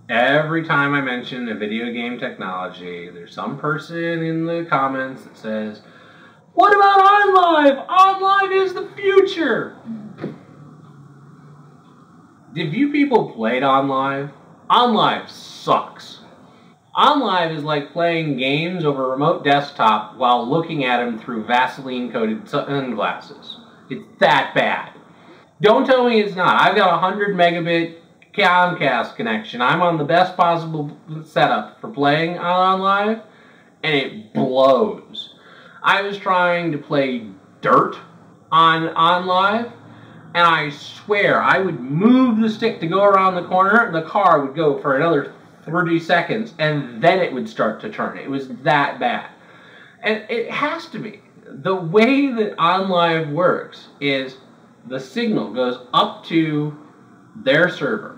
Every time I mention a video game technology, there's some person in the comments that says, "What about Onlive? Onlive is the future!" Have you people played Onlive? Onlive sucks. Onlive is like playing games over a remote desktop while looking at them through Vaseline-coated sunglasses. It's that bad. Don't tell me it's not. I've got a 100 megabit Comcast connection. I'm on the best possible setup for playing on Onlive, and it blows. I was trying to play Dirt on Onlive, and I swear I would move the stick to go around the corner, and the car would go for another 30 seconds, and then it would start to turn. It was that bad. And it has to be. The way that Onlive works is the signal goes up to their server.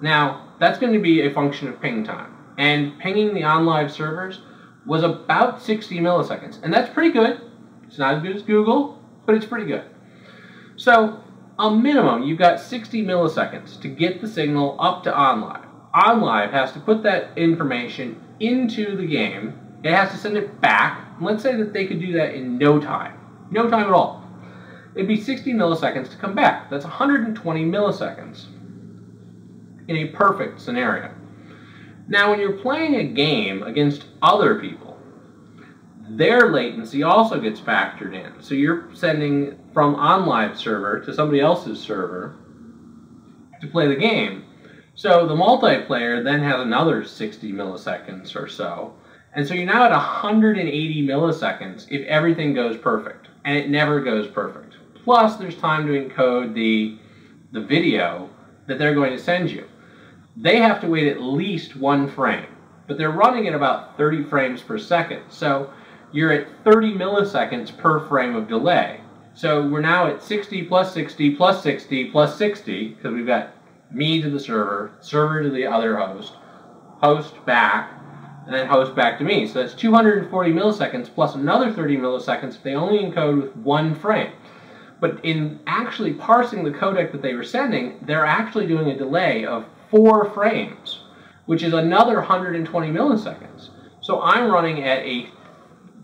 Now, that's going to be a function of ping time. And pinging the Onlive servers was about 60 milliseconds. And that's pretty good. It's not as good as Google, but it's pretty good. So, a minimum, you've got 60 milliseconds to get the signal up to Onlive. Onlive has to put that information into the game. It has to send it back. Let's say that they could do that in no time. No time at all. It'd be 60 milliseconds to come back. That's 120 milliseconds in a perfect scenario. Now, when you're playing a game against other people, their latency also gets factored in. So you're sending from Onlive server to somebody else's server to play the game. So the multiplayer then has another 60 milliseconds or so. And so you're now at 180 milliseconds if everything goes perfect. And it never goes perfect. Plus, there's time to encode the video that they're going to send you. They have to wait at least 1 frame. But they're running at about 30 frames per second. So you're at 30 milliseconds per frame of delay. So we're now at 60 plus 60 plus 60 plus 60, because we've got me to the server, server to the other host, host back, and then host back to me. So that's 240 milliseconds plus another 30 milliseconds if they only encode with 1 frame. But in actually parsing the codec that they were sending, they're actually doing a delay of 4 frames, which is another 120 milliseconds. So I'm running at a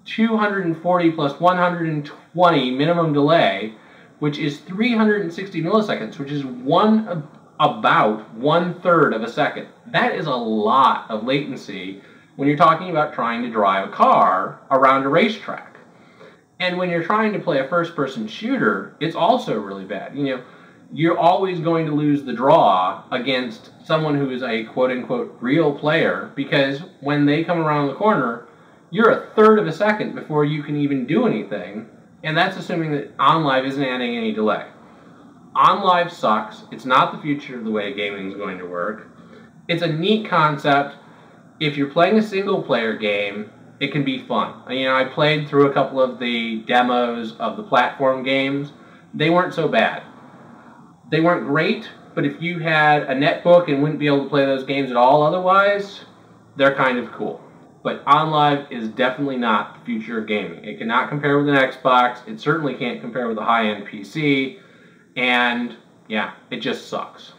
240 plus 120 minimum delay, which is 360 milliseconds, which is about 1/3 of a second. That is a lot of latency when you're talking about trying to drive a car around a racetrack. And when you're trying to play a first-person shooter, it's also really bad. You know, you're always going to lose the draw against someone who is a quote-unquote real player, because when they come around the corner, you're 1/3 of a second before you can even do anything, and that's assuming that Onlive isn't adding any delay. Onlive sucks. It's not the future of the way gaming is going to work. It's a neat concept. If you're playing a single-player game, it can be fun. You know, I played through a couple of the demos of the platform games. They weren't so bad. They weren't great, but if you had a netbook and wouldn't be able to play those games at all otherwise, they're kind of cool. But Onlive is definitely not the future of gaming. It cannot compare with an Xbox. It certainly can't compare with a high-end PC. And, yeah, it just sucks.